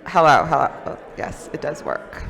Hello, hello. Oh, yes, it does work.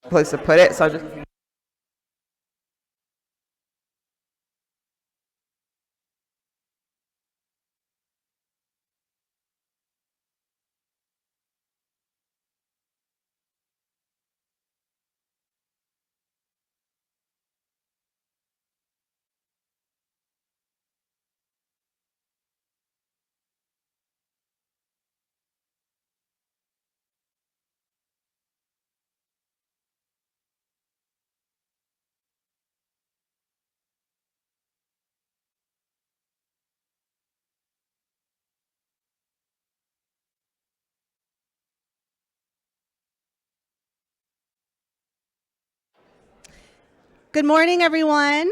Place to put it, so I just. Good morning, everyone.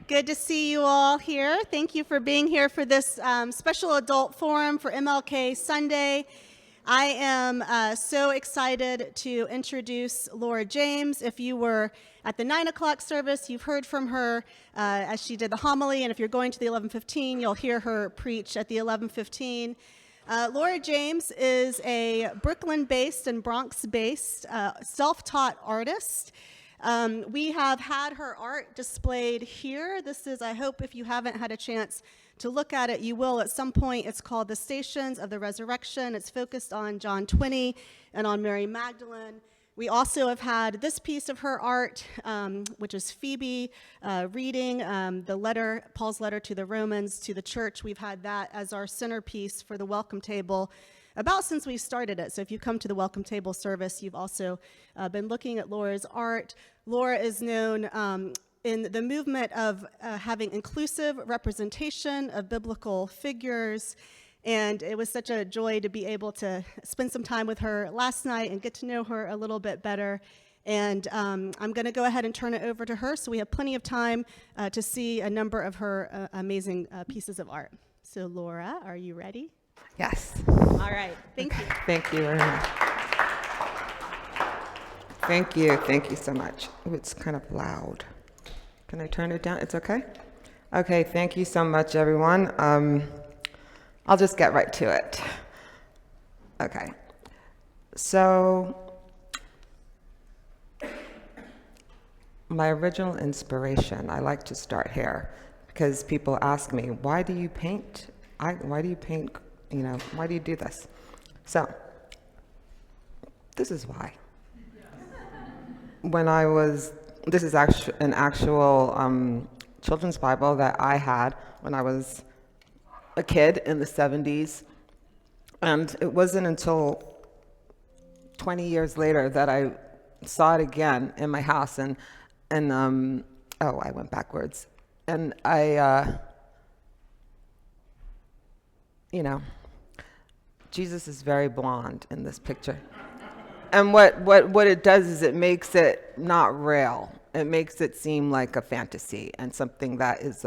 Good to see you all here. Thank you for being here for this special adult forum for MLK Sunday. I am so excited to introduce Laura James. If you were at the 9 o'clock service, you've heard from her as she did the homily, and if you're going to the 11:15, you'll hear her preach at the 11:15. Laura James is a Brooklyn-based and Bronx-based self-taught artist. We have had her art displayed here. This is, I hope if you haven't had a chance to look at it, you will at some point. It's called The Stations of the Resurrection. It's focused on John 20 and on Mary Magdalene. We also have had this piece of her art, which is Phoebe reading the letter, Paul's letter to the Romans, to the church. We've had that as our centerpiece for the welcome table about since we started it. So if you come to the welcome table service, you've also been looking at Laura's art. Laura is known in the movement of having inclusive representation of biblical figures. And it was such a joy to be able to spend some time with her last night and get to know her a little bit better. And I'm going to go ahead and turn it over to her so we have plenty of time to see a number of her amazing pieces of art. So Laura, are you ready? Yes. All right, thank you. Thank you very much. Thank you. Thank you so much. Ooh, it's kind of loud. Can I turn it down? It's okay? Okay, thank you so much, everyone. I'll just get right to it. Okay. So, my original inspiration, I like to start here because people ask me, why do you paint? Why do you paint, why do you do this? So, this is why. This is an actual children's Bible that I had when I was a kid in the 70s. And it wasn't until 20 years later that I saw it again in my house. And I went backwards. And Jesus is very blonde in this picture. And what it does is it makes it not real. It makes it seem like a fantasy and something that is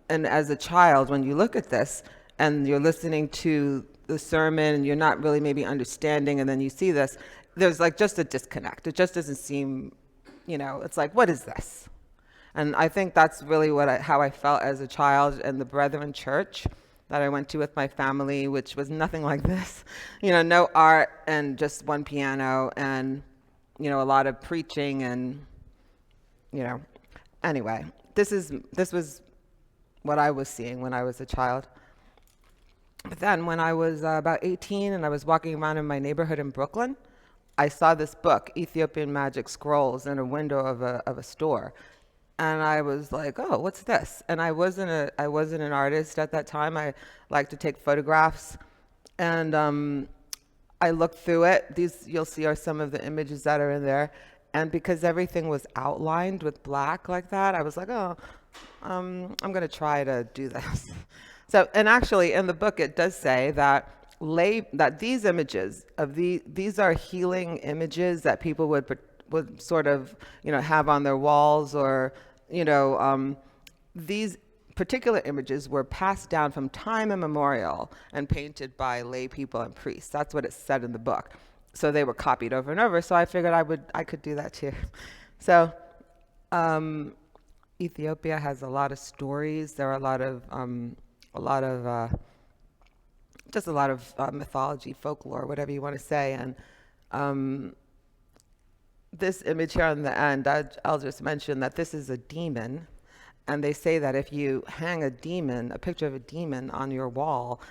and as a child, when you look at this and you're listening to the sermon and you're not really maybe understanding, and then you see this, there's like just a disconnect. It just doesn't seem, it's like, what is this? And I think that's really how I felt as a child in the Brethren Church that I went to with my family, which was nothing like this. No art and just one piano and, a lot of preaching and, Anyway, this was what I was seeing when I was a child. But then when I was about 18 and I was walking around in my neighborhood in Brooklyn, I saw this book, Ethiopian Magic Scrolls, in a window of a store. And I was like, oh, what's this? And I wasn't an artist at that time. I liked to take photographs. And I looked through it. These, you'll see, are some of the images that are in there. And because everything was outlined with black like that, I was like, oh, I'm going to try to do this. So, and actually in the book, it does say that these images of these are healing images that people would sort of, have on their walls, or, these particular images were passed down from time immemorial and painted by lay people and priests. That's what it said in the book. So they were copied over and over. So I figured I could do that too. So Ethiopia has a lot of stories. There are a lot of mythology, folklore, whatever you want to say. And this image here on the end, I'll just mention that this is a demon. And they say that if you hang a picture of a demon on your wall,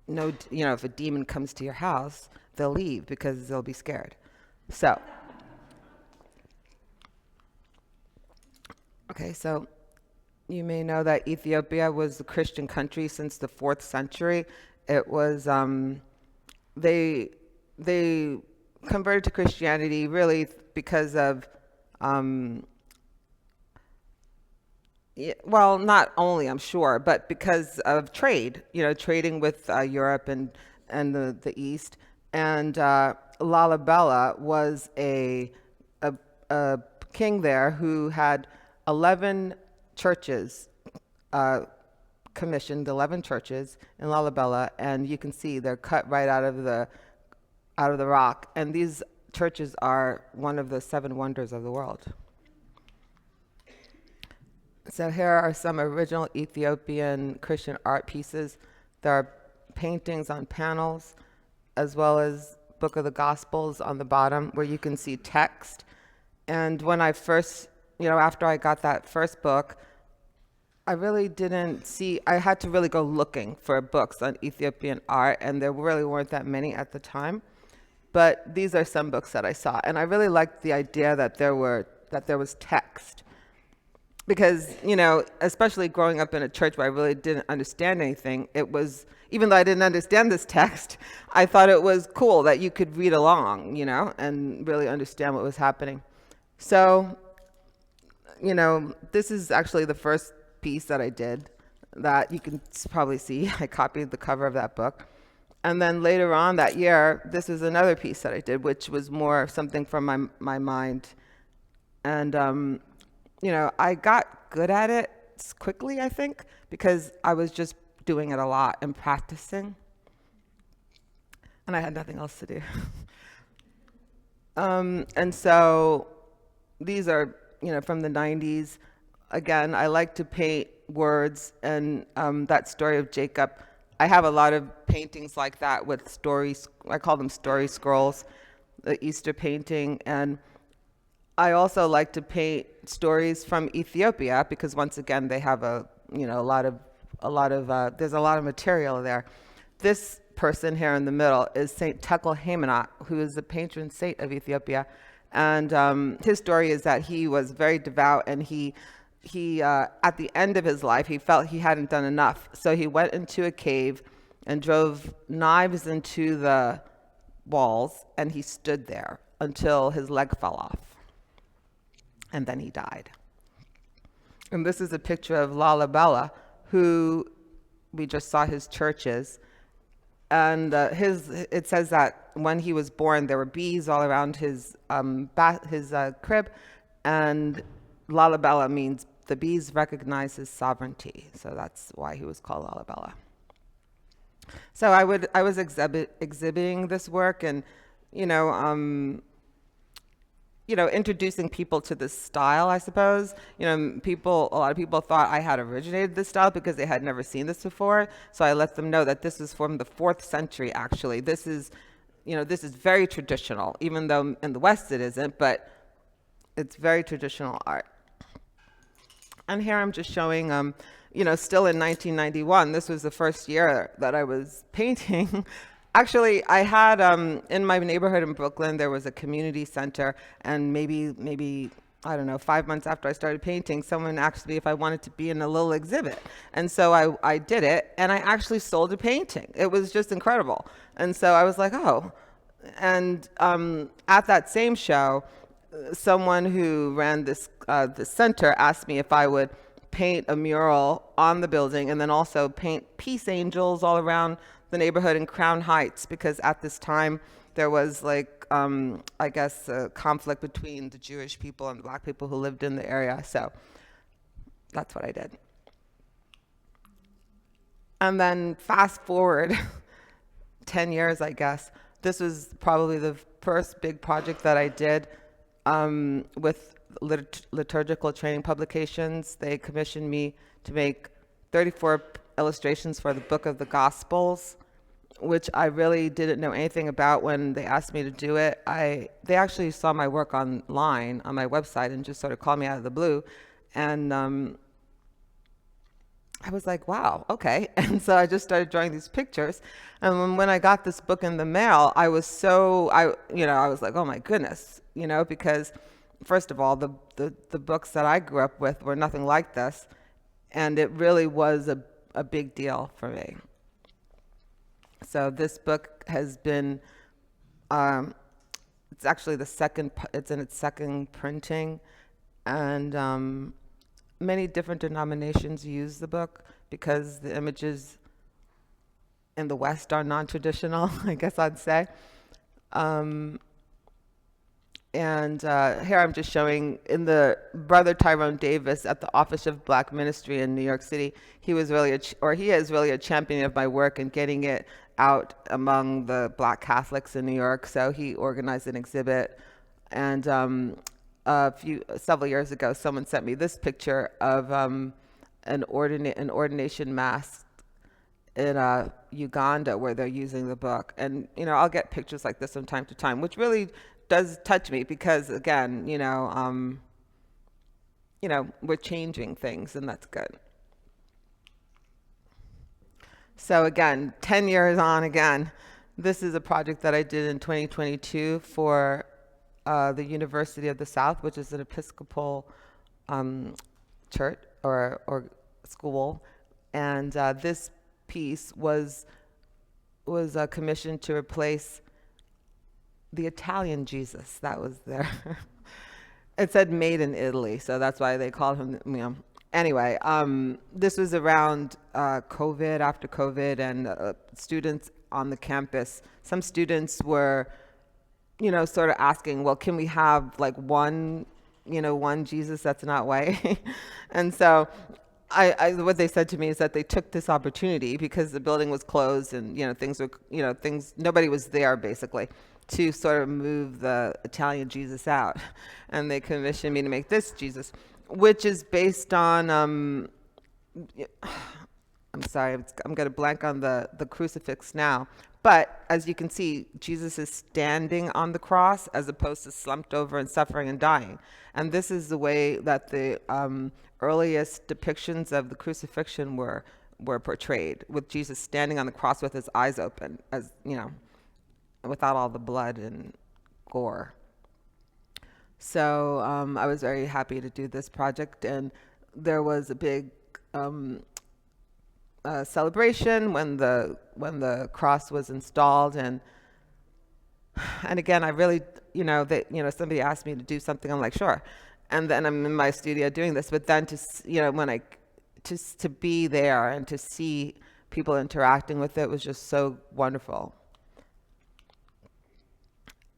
if a demon comes to your house, they'll leave because they'll be scared. So, okay, so you may know that Ethiopia was a Christian country since the 4th century. It was, they converted to Christianity really because of, well, not only, I'm sure, but because of trade, trading with Europe and the East. And Lalibela was a king there who had 11 churches, commissioned 11 churches in Lalibela, and you can see they're cut right out of the rock. And these churches are one of the 7 wonders of the world. So here are some original Ethiopian Christian art pieces. There are paintings on panels, as well as Book of the Gospels on the bottom, where you can see text. And when I first, after I got that first book, I really didn't see, I had to really go looking for books on Ethiopian art, and there really weren't that many at the time. but these are some books that I saw. And I really liked the idea that there was text. Because, especially growing up in a church where I really didn't understand anything, even though I didn't understand this text, I thought it was cool that you could read along, and really understand what was happening. So, this is actually the first piece that I did that you can probably see. I copied the cover of that book. And then later on that year, this was another piece that I did, which was more something from my mind. And, I got good at it quickly, I think, because I was just doing it a lot and practicing. And I had nothing else to do. And so these are, from the 90s. Again, I like to paint words, and that story of Jacob. I have a lot of paintings like that with stories. I call them story scrolls, the Easter painting. And I also like to paint stories from Ethiopia because once again they have there's a lot of material there. This person here in the middle is Saint Tekel Haymanot, who is the patron saint of Ethiopia, and his story is that he was very devout, and he at the end of his life he felt he hadn't done enough, so he went into a cave and drove knives into the walls, and he stood there until his leg fell off. And then he died. And this is a picture of Lalibela, who we just saw his churches. And it says that when he was born, there were bees all around his crib. And Lalibela means the bees recognize his sovereignty. So that's why he was called Lalibela. So I was exhibiting this work, and introducing people to this style, I suppose. A lot of people thought I had originated this style because they had never seen this before. So I let them know that this is from the 4th century, actually. This is very traditional, even though in the West it isn't, but it's very traditional art. And here I'm just showing, still in 1991, this was the first year that I was painting. Actually, I had, in my neighborhood in Brooklyn, there was a community center, and maybe, I don't know, 5 months after I started painting, someone asked me if I wanted to be in a little exhibit. And so I did it, and I actually sold a painting. It was just incredible. And so I was like, oh. And at that same show, someone who ran the center asked me if I would paint a mural on the building and then also paint peace angels all around the neighborhood in Crown Heights, because at this time there was a conflict between the Jewish people and the black people who lived in the area. So that's what I did. And then fast forward 10 years, I guess. This was probably the first big project that I did with liturgical training publications. They commissioned me to make 34 illustrations for the Book of the Gospels, which I really didn't know anything about when they asked me to do it. They actually saw my work online on my website and just sort of called me out of the blue. And I was like, wow, okay. And so I just started drawing these pictures. And when I got this book in the mail, I was like, oh my goodness, because first of all, the books that I grew up with were nothing like this. And it really was a big deal for me. So this book has been, it's actually it's in its second printing, and many different denominations use the book because the images in the West are non-traditional, I guess I'd say. And here I'm just showing in the Brother Tyrone Davis at the Office of Black Ministry in New York City. He is really a champion of my work and getting it out among the Black Catholics in New York. So he organized an exhibit, and several years ago, someone sent me this picture of an ordination mass in Uganda where they're using the book. And I'll get pictures like this from time to time, which really does touch me because, again, we're changing things, and that's good. So again, 10 years on again, This is a project that I did in 2022 for the University of the South, which is an Episcopal church or school, and this piece was commissioned to replace the Italian Jesus that was there. It said made in Italy, so that's why they called him, Anyway, this was around COVID, after COVID, and students on the campus, some students were, sort of asking, well, can we have like one Jesus that's not white? And so what they said to me is that they took this opportunity because the building was closed and, nobody was there basically, to sort of move the Italian Jesus out. And they commissioned me to make this Jesus, which is based on, I'm sorry, I'm going to blank on the crucifix now. But as you can see, Jesus is standing on the cross as opposed to slumped over and suffering and dying. And this is the way that the earliest depictions of the crucifixion were portrayed, with Jesus standing on the cross with his eyes open, as without all the blood and gore. So I was very happy to do this project, and there was a big celebration when the cross was installed, and again, I really, somebody asked me to do something, I'm like, sure, and then I'm in my studio doing this, but then to be there and to see people interacting with it was just so wonderful.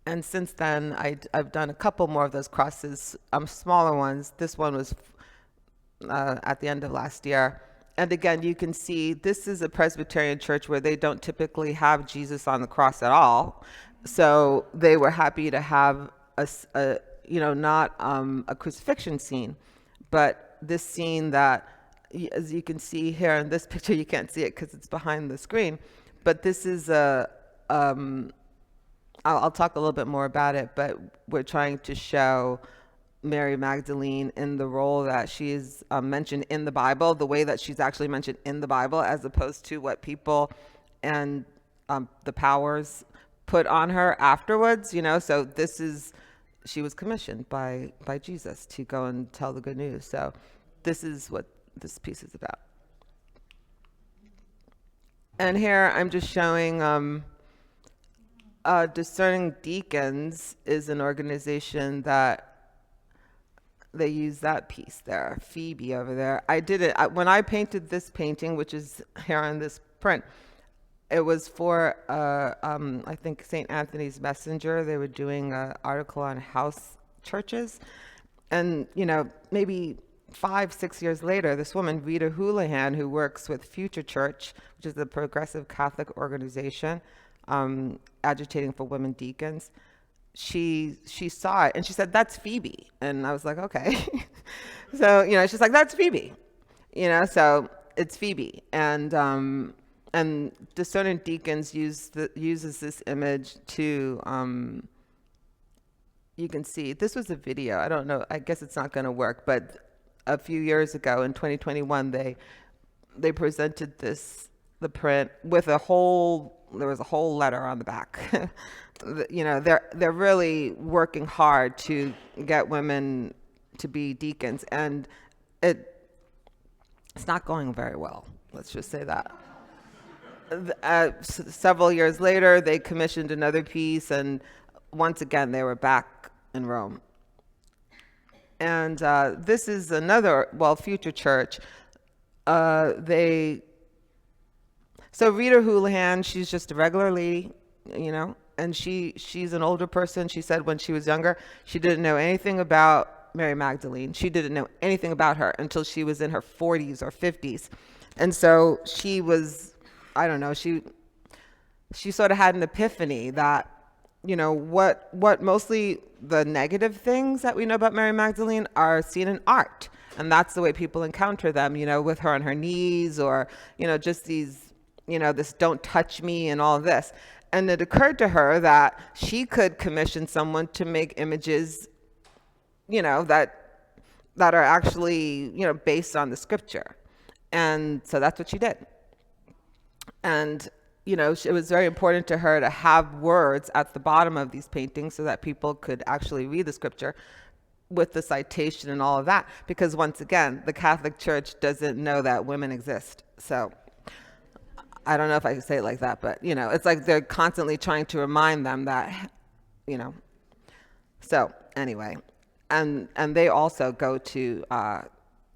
And since then, I've done a couple more of those crosses, smaller ones. This one was at the end of last year. And again, you can see this is a Presbyterian church where they don't typically have Jesus on the cross at all. So they were happy to have not a crucifixion scene, but this scene that, as you can see here in this picture, you can't see it because it's behind the screen, but this is I'll talk a little bit more about it, but we're trying to show Mary Magdalene in the role that she is mentioned in the Bible, the way that she's actually mentioned in the Bible, as opposed to what people and the powers put on her afterwards, So she was commissioned by Jesus to go and tell the good news. So this is what this piece is about. And here I'm just showing Discerning Deacons is an organization that they use that piece there, Phoebe over there. I did it when I painted this painting, which is here on this print. It was for I think St. Anthony's Messenger. They were doing an article on house churches, and maybe 5-6 years later, this woman Rita Houlihan, who works with Future Church, which is a progressive Catholic organization agitating for women deacons, she saw it and she said, that's Phoebe. And I was like, okay. So, she's like, that's Phoebe, so it's Phoebe. And Discerning Deacons uses this image to, you can see, this was a video. I don't know, I guess it's not going to work, but a few years ago in 2021, they presented the print with there was a whole letter on the back. They're really working hard to get women to be deacons, and it's not going very well. Let's just say that. Several years later, they commissioned another piece, and once again, they were back in Rome. And this is another, Future Church. So Rita Houlihan, she's just a regular lady, and she's an older person. She said when she was younger, she didn't know anything about Mary Magdalene. She didn't know anything about her until she was in her 40s or 50s. And so she was, I don't know, she sort of had an epiphany that, what mostly the negative things that we know about Mary Magdalene are seen in art. And that's the way people encounter them, with her on her knees, or, just these, this don't touch me and all of this. And it occurred to her that she could commission someone to make images, that are actually, based on the scripture. And so that's what she did. And it was very important to her to have words at the bottom of these paintings so that people could actually read the scripture with the citation and all of that. Because once again, the Catholic Church doesn't know that women exist. So I don't know if I can say it like that, but it's like they're constantly trying to remind them that, So anyway, and they also go to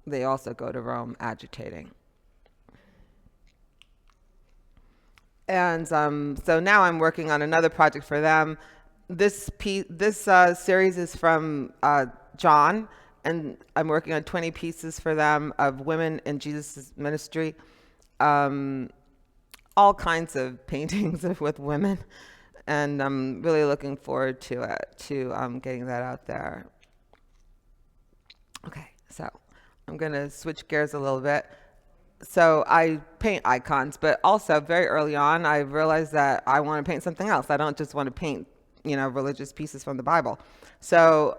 Rome agitating. And so now I'm working on another project for them. This series is from John, and I'm working on 20 pieces for them of women in Jesus' ministry. All kinds of paintings with women, and I'm really looking forward to getting that out there. Okay, so I'm going to switch gears a little bit. So I paint icons, but also very early on, I realized that I want to paint something else. I don't just want to paint, religious pieces from the Bible. So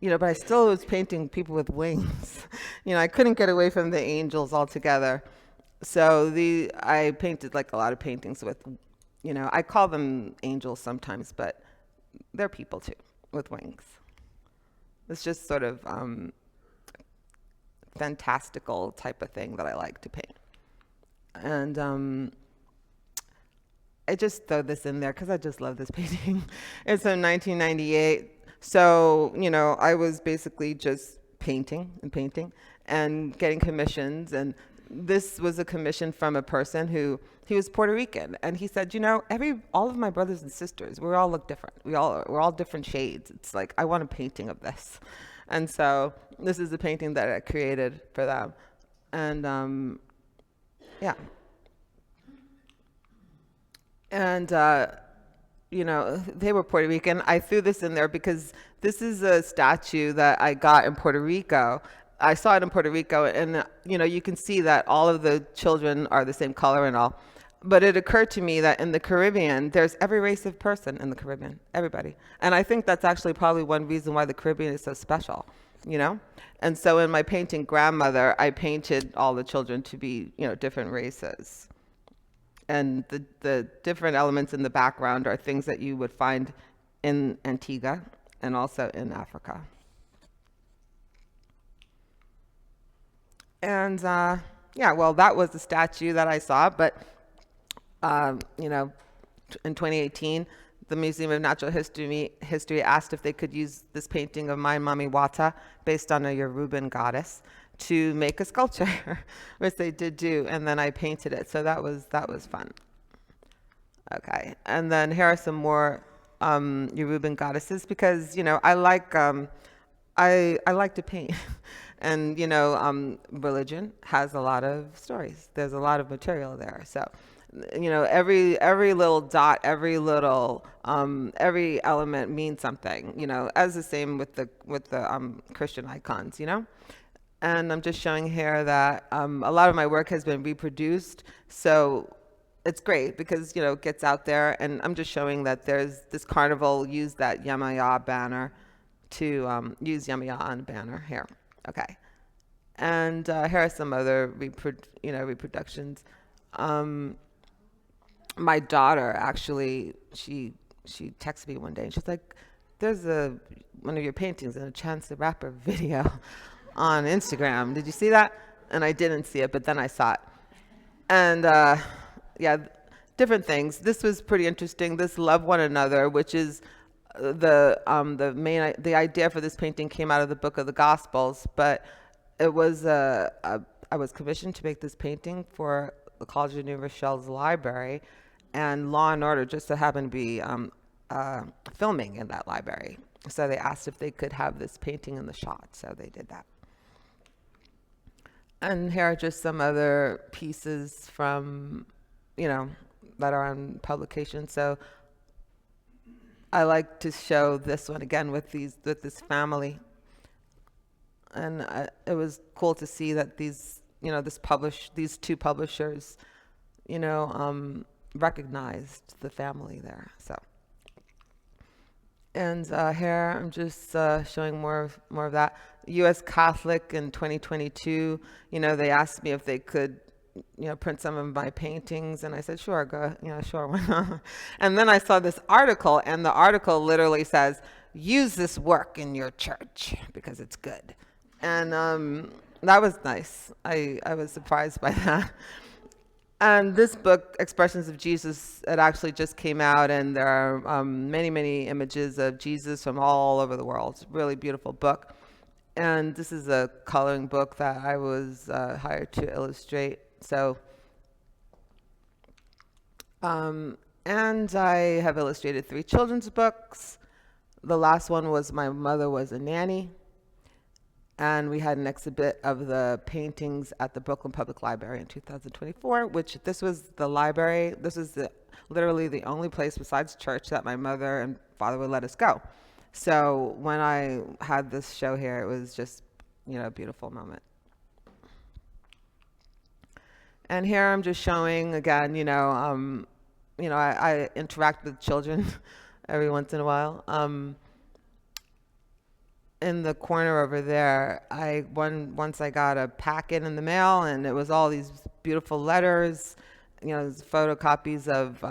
but I still was painting people with wings. I couldn't get away from the angels altogether. So I painted like a lot of paintings with, I call them angels sometimes, but they're people too, with wings. It's just sort of fantastical type of thing that I like to paint. And I just throw this in there because I just love this painting. It's from 1998. So, I was basically just painting and getting commissions. And this was a commission from a person he was Puerto Rican. And he said, all of my brothers and sisters, we all look different. We're all different shades. It's like, I want a painting of this. And so this is a painting that I created for them. And yeah. And, they were Puerto Rican. I threw this in there because this is a statue that I got in Puerto Rico. I saw it in Puerto Rico, and, you can see that all of the children are the same color and all. But it occurred to me that in the Caribbean, there's every race of person in the Caribbean, everybody. And I think that's actually probably one reason why the Caribbean is so special, And so in my painting Grandmother, I painted all the children to be, different races. And the different elements in the background are things that you would find in Antigua and also in Africa. And that was the statue that I saw. But, in 2018, the Museum of Natural History asked if they could use this painting of mine, Mami Wata, based on a Yoruban goddess, to make a sculpture, which they did do, and then I painted it. So that was fun. Okay, and then here are some more Yoruban goddesses because I like to paint, and religion has a lot of stories. There's a lot of material there. So every little dot, every little every element means something. As the same with the Christian icons. And I'm just showing here that a lot of my work has been reproduced. So it's great because, it gets out there. And I'm just showing that there's this carnival used that Yamaya banner to use Yamaya on a banner here. Okay. And here are some other reproductions. My daughter, actually, she texted me one day and she's like, there's one of your paintings in a Chance the Rapper video on Instagram. Did you see that? And I didn't see it, but then I saw it. And different things. This was pretty interesting. This Love One Another, which is the idea for this painting came out of the Book of the Gospels, but it was I was commissioned to make this painting for the College of New Rochelle's library, and Law and Order just so happened to be filming in that library. So they asked if they could have this painting in the shot, so they did that. And here are just some other pieces from, that are on publication. So I like to show this one again with this family. And it was cool to see that these two publishers, recognized the family there. So. And here I'm just showing more of that. U.S. Catholic in 2022, they asked me if they could print some of my paintings? And I said, sure, go, sure. Why not? And then I saw this article, and the article literally says, use this work in your church because it's good. And that was nice. I was surprised by that. And this book, Expressions of Jesus, it actually just came out, and there are many, many images of Jesus from all over the world. It's a really beautiful book. And this is a coloring book that I was hired to illustrate. So, and I have illustrated 3 children's books. The last one was My Mother Was a Nanny. And we had an exhibit of the paintings at the Brooklyn Public Library in 2024, which this was the library. This is literally the only place besides church that my mother and father would let us go. So when I had this show here, it was just, a beautiful moment. And here I'm just showing again, I interact with children every once in a while. In the corner over there, once I got a packet in the mail, and it was all these beautiful letters, photocopies of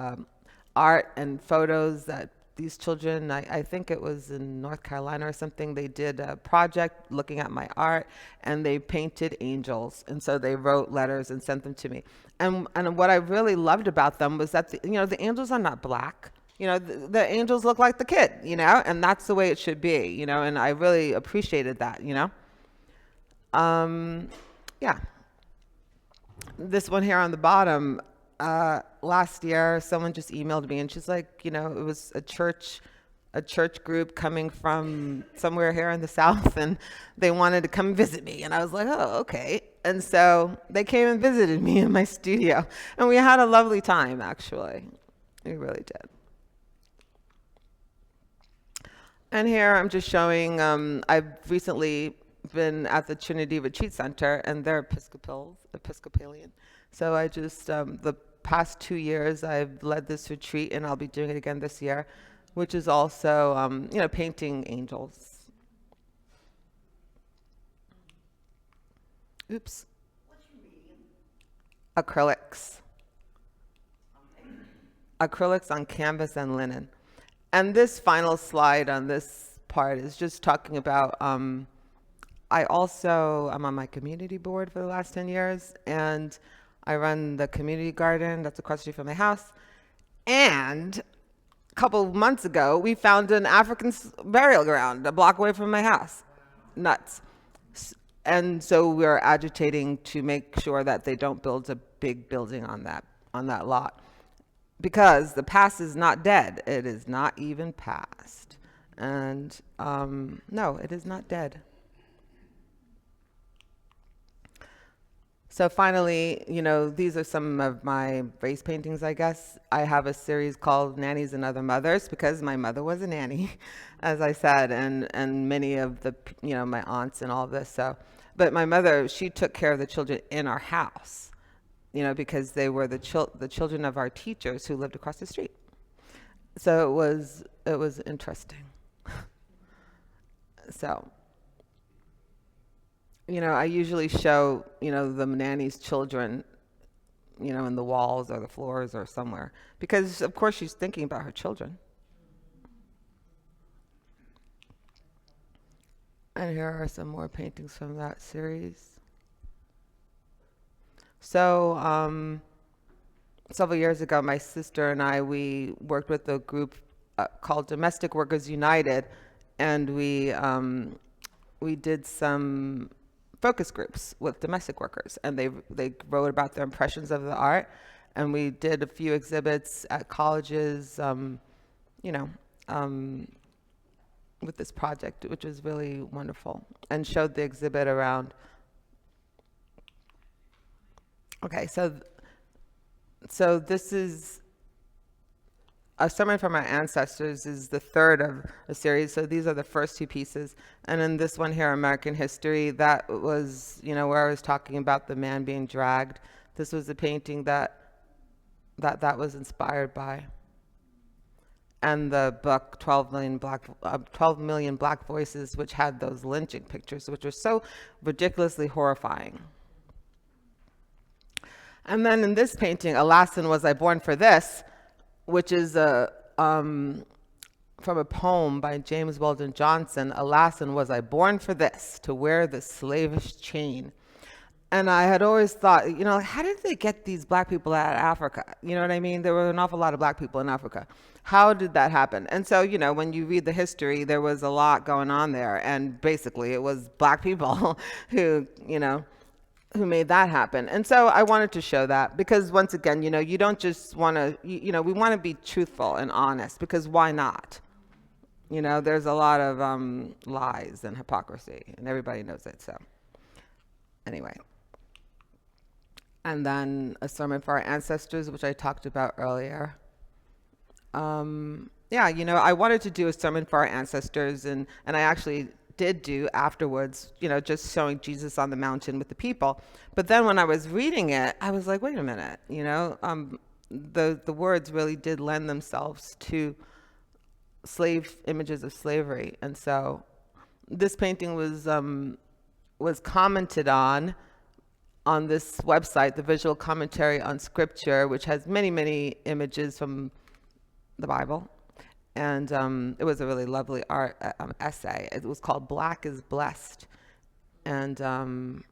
art and photos that these children, I think it was in North Carolina or something, they did a project looking at my art, and they painted angels, and so they wrote letters and sent them to me. And what I really loved about them was that the angels are not black. The angels look like the kid, and that's the way it should be, and I really appreciated that, yeah. This one here on the bottom, last year, someone just emailed me, and she's like, it was a church group coming from somewhere here in the South, and they wanted to come visit me, and I was like, oh, okay. And so they came and visited me in my studio, and we had a lovely time, actually. We really did. And here I'm just showing, I've recently been at the Trinity Retreat Center, and they're Episcopalian. So I just, the past 2 years, I've led this retreat, and I'll be doing it again this year, which is also, painting angels. Oops. What's your medium? Acrylics. Acrylics on canvas and linen. And this final slide on this part is just talking about, I'm on my community board for the last 10 years, and I run the community garden that's across the street from my house. And a couple of months ago, we found an African burial ground a block away from my house. Nuts. And so we're agitating to make sure that they don't build a big building on that lot. Because the past is not dead. It is not even past. And no, it is not dead. So finally, these are some of my race paintings, I guess. I have a series called Nannies and Other Mothers because my mother was a nanny, as I said, and many of the, my aunts and all this. So, but my mother, she took care of the children in our house. Because they were the children of our teachers who lived across the street. So it was interesting. So, I usually show, the nanny's children, in the walls or the floors or somewhere, because of course she's thinking about her children. And here are some more paintings from that series. So several years ago, my sister and I, we worked with a group called Domestic Workers United, and we did some focus groups with domestic workers, and they wrote about their impressions of the art, and we did a few exhibits at colleges, with this project, which was really wonderful, and showed the exhibit around. Okay, so this is a sermon from our ancestors is the third of a series. So these are the first 2 pieces. And in this one here, American History, that was, where I was talking about the man being dragged. This was a painting that was inspired by. And the book 12 Million Black Voices, which had those lynching pictures, which were so ridiculously horrifying. And then in this painting, Alaskan Was I Born for This, which is from a poem by James Weldon Johnson. Alaskan was I born for this, to wear the slavish chain. And I had always thought, how did they get these black people out of Africa? You know what I mean? There were an awful lot of black people in Africa. How did that happen? And so, when you read the history, there was a lot going on there. And basically, it was black people who made that happen. And so I wanted to show that because once again, you don't just want to, we want to be truthful and honest because why not? There's a lot of lies and hypocrisy and everybody knows it. So anyway. And then a sermon for our ancestors, which I talked about earlier. I wanted to do a sermon for our ancestors and I actually did do afterwards, just showing Jesus on the mountain with the people. But then when I was reading it, I was like, wait a minute, the words really did lend themselves to images of slavery. And so this painting was commented on this website, the Visual Commentary on Scripture, which has many, many images from the Bible. And it was a really lovely art essay. It was called Black is Blessed. And I'm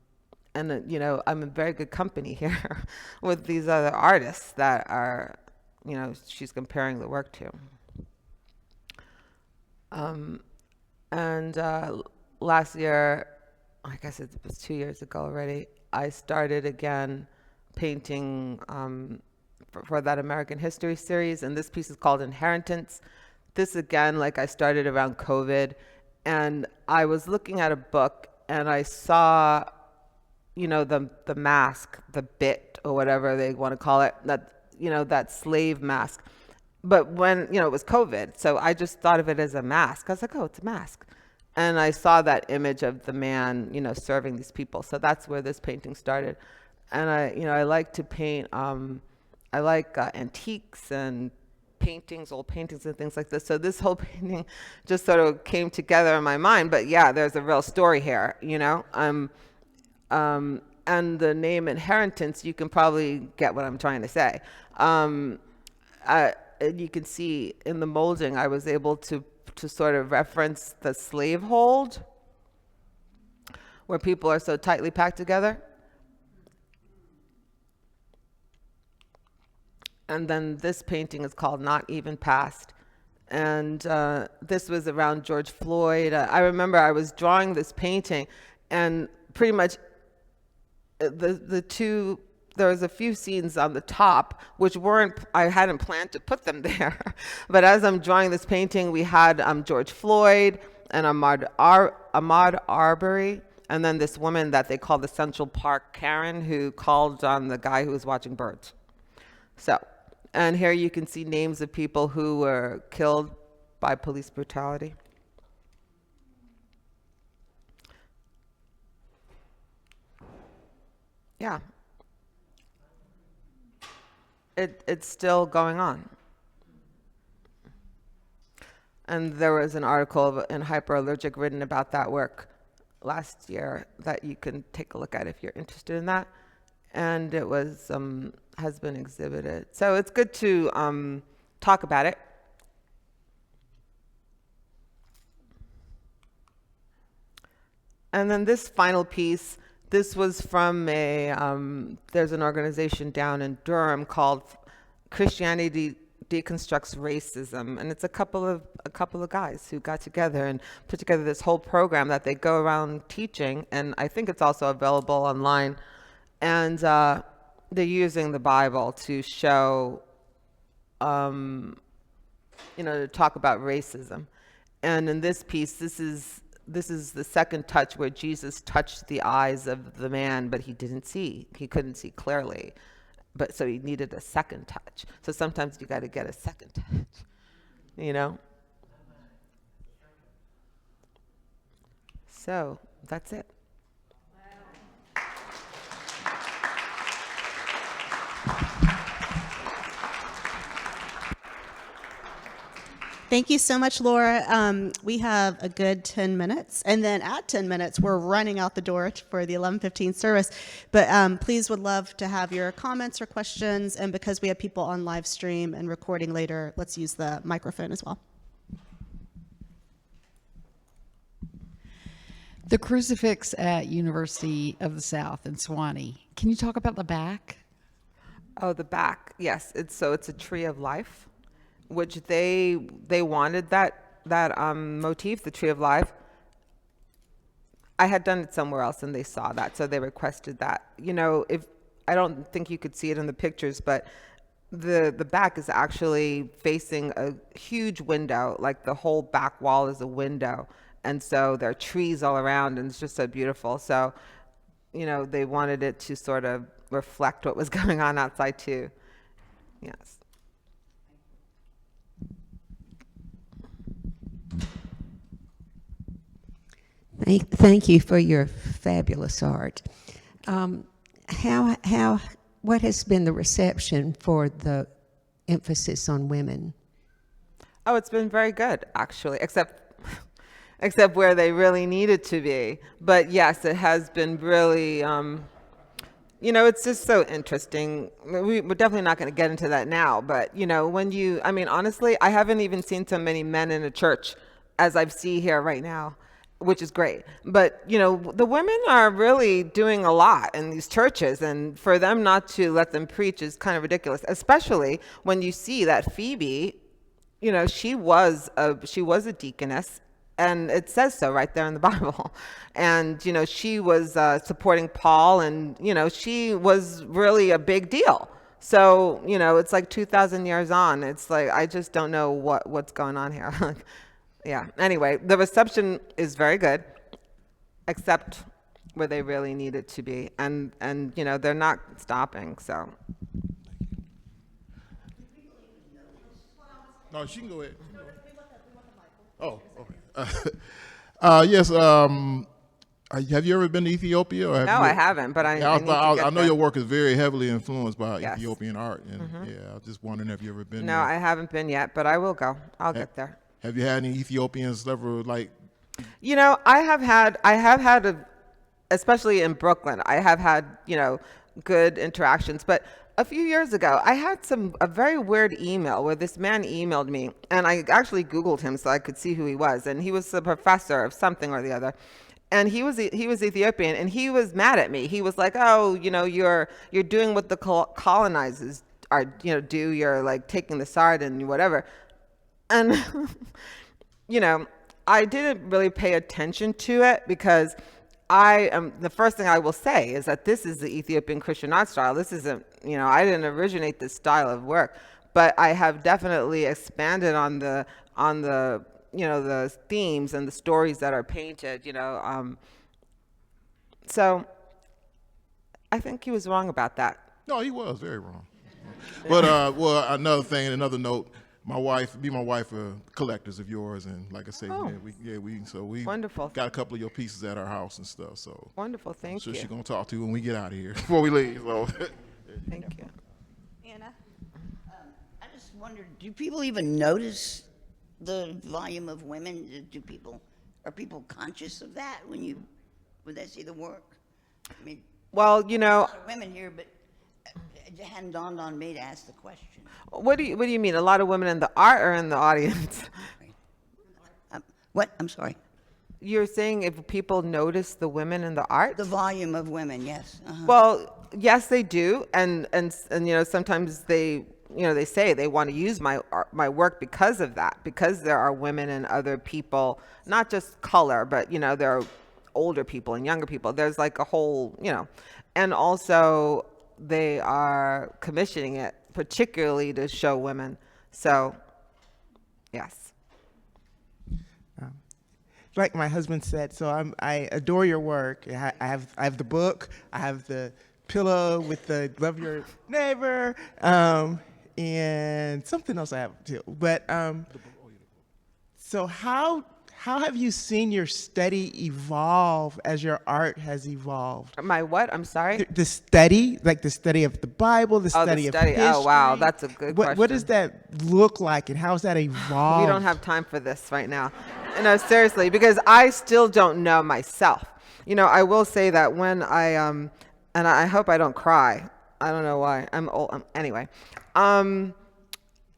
in very good company here with these other artists that are, she's comparing the work to. Last year, I guess it was 2 years ago already, I started again painting for that American History series, and this piece is called Inheritance. This again, I started around COVID, and I was looking at a book, and I saw, the mask, the bit, or whatever they want to call it, that slave mask. But when, it was COVID, so I just thought of it as a mask. I was like, oh, it's a mask. And I saw that image of the man, serving these people. So that's where this painting started. And I like to paint, I like antiques and paintings, old paintings and things like this. So this whole painting just sort of came together in my mind. But yeah, there's a real story here, and the name Inheritance, you can probably get what I'm trying to say. You can see in the molding, I was able to sort of reference the slave hold, where people are so tightly packed together. And then this painting is called Not Even Past. And this was around George Floyd. I remember I was drawing this painting, and pretty much there was a few scenes on the top which I hadn't planned to put them there. But as I'm drawing this painting, we had George Floyd and Ahmaud Arbery, and then this woman that they call the Central Park Karen, who called on the guy who was watching birds. So, and here you can see names of people who were killed by police brutality. Yeah. It's still going on. And there was an article in Hyperallergic written about that work last year that you can take a look at if you're interested in that. And it was has been exhibited. So it's good to talk about it. And then this final piece, this was from there's an organization down in Durham called Christianity Deconstructs Racism, and it's a couple of guys who got together and put together this whole program that they go around teaching, and I think it's also available online. And they're using the Bible to show, to talk about racism. And in this piece, this is the second touch where Jesus touched the eyes of the man, but he didn't see. He couldn't see clearly. But so he needed a second touch. So sometimes you got to get a second touch, So that's it. Thank you so much, Laura. We have a good 10 minutes, and then at 10 minutes, we're running out the door for the 11:15 service. But please would love to have your comments or questions, and because we have people on live stream and recording later, let's use the microphone as well. The crucifix at University of the South in Sewanee. Can you talk about the back? Oh, the back. Yes, it's a tree of life, which they wanted that motif, the tree of life. I had done it somewhere else, and they saw that, so they requested that. You know, if I don't think you could see it in the pictures, but the back is actually facing a huge window, like the whole back wall is a window, and so there are trees all around, and it's just so beautiful. So, you know, they wanted it to sort of reflect what was going on outside too. Yes. Thank you for your fabulous art. What has been the reception for the emphasis on women? Oh, it's been very good, actually, except where they really needed to be. But yes, it has been really, you know, it's just so interesting. We're definitely not going to get into that now, but, you know, I mean, honestly, I haven't even seen so many men in a church as I see here right now, which is great. But, you know, the women are really doing a lot in these churches, and for them not to let them preach is kind of ridiculous, especially when you see that Phoebe, you know, she was a deaconess, and it says so right there in the Bible. And, you know, she was supporting Paul, and, you know, she was really a big deal. So, you know, it's like 2,000 years on. It's like, I just don't know what's going on here. Yeah. Anyway, the reception is very good, except where they really need it to be. And you know, they're not stopping, so. No, she can go ahead. Oh, okay. Yes. Have you ever been to Ethiopia? Or No, I haven't, but I need to get I know there. your work is very heavily influenced by Yes. Ethiopian art, and yeah, I was just wondering if you ever been No, there. I haven't been yet, but I will go. I'll get there. Have you had any Ethiopians ever like? You know, I have had especially in Brooklyn, I have had, you know, good interactions. But a few years ago, I had a very weird email where this man emailed me, and I actually Googled him so I could see who he was. And he was a professor of something or the other. And he was Ethiopian, and he was mad at me. He was like, "Oh, you know, you're doing what the colonizers are, you know, do. You're like taking the side and whatever." And, you know, I didn't really pay attention to it because the first thing I will say is that this is the Ethiopian Christian art style. This isn't, you know, I didn't originate this style of work, but I have definitely expanded on the, you know, the themes and the stories that are painted, you know. So I think he was wrong about that. No, he was very wrong. But well, another note. My wife are collectors of yours, and like I say, Oh. we Wonderful. got a couple of your pieces at our house and stuff. So Wonderful, I'm thank sure you. she's gonna talk to you when we get out of here before we leave. So Thank you. Anna? I just wondered, do people even notice the volume of women? Are people conscious of that when they see the work? I mean, Well, you know, a lot of women here, but it hadn't dawned on me to ask the question. what do you mean? A lot of women in the art or in the audience? What? I'm sorry. You're saying if people notice the women in the art? The volume of women, yes. Well, yes, they do, and you know, sometimes they say they want to use my work because of that, because there are women and other people, not just color, but you know, there are older people and younger people. There's like a whole, you know, and also they are commissioning it particularly to show women. So, yes. Like my husband said, so I adore your work. I have the book, I have the pillow with the love your neighbor, and something else I have too. But so how how have you seen your study evolve as your art has evolved? My what? I'm sorry. The study, like the study of the Bible, the Oh, study the of study. history. Oh, wow, that's a good question. What does that look like, and how has that evolved? We don't have time for this right now. No, seriously, because I still don't know myself. You know, I will say that when I and I hope I don't cry. I don't know why. I'm old. Anyway.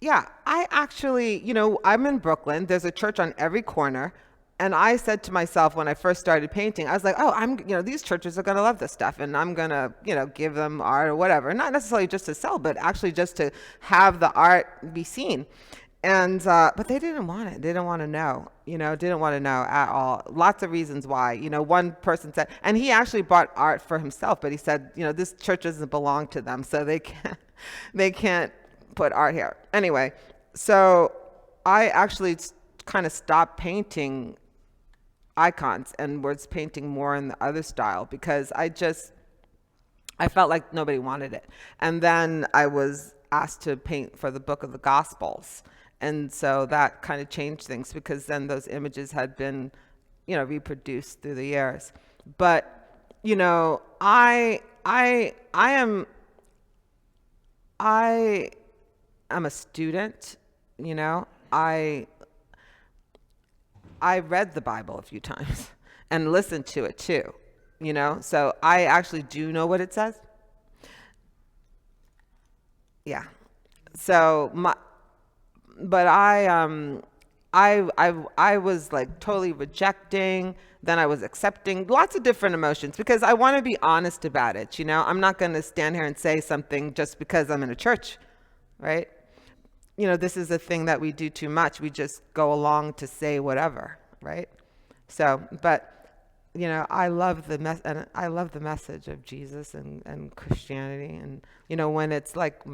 Yeah, I actually, you know, I'm in Brooklyn. There's a church on every corner. And I said to myself when I first started painting, I was like, oh, these churches are going to love this stuff. And I'm going to, give them art or whatever. Not necessarily just to sell, but actually just to have the art be seen. And, but they didn't want it. They didn't want to know, didn't want to know at all. Lots of reasons why. One person said, and he actually bought art for himself, but he said, this church doesn't belong to them. So they can't put art here. Anyway, so I actually kind of stopped painting icons and was painting more in the other style because I felt like nobody wanted it. And then I was asked to paint for the Book of the Gospels. And so that kind of changed things because then those images had been, reproduced through the years. But, I am a student, I read the Bible a few times and listened to it too, so I actually do know what it says. Yeah. So but I was like totally rejecting, then I was accepting, lots of different emotions because I want to be honest about it, I'm not going to stand here and say something just because I'm in a church, right? This is a thing that we do too much. We just go along to say whatever, right? So, but I love the message of Jesus and Christianity, and when it's like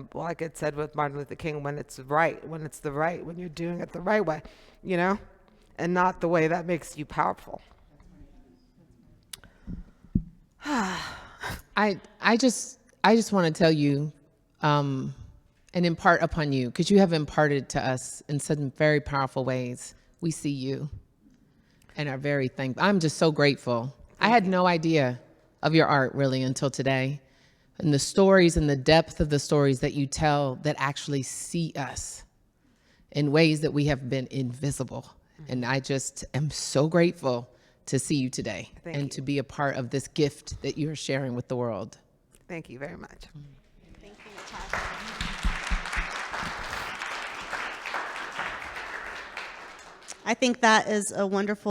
it said with Martin Luther King, when it's when you're doing it the right way, and not the way that makes you powerful. I just want to tell you, and impart upon you, because you have imparted to us in some very powerful ways. We see you and are very thankful. I'm just so grateful. I had no idea of your art really until today, and the stories and the depth of the stories that you tell that actually see us in ways that we have been invisible. And I just am so grateful to see you today and to be a part of this gift that you're sharing with the world. Thank you very much. Thank you, Natasha. I think that is a wonderful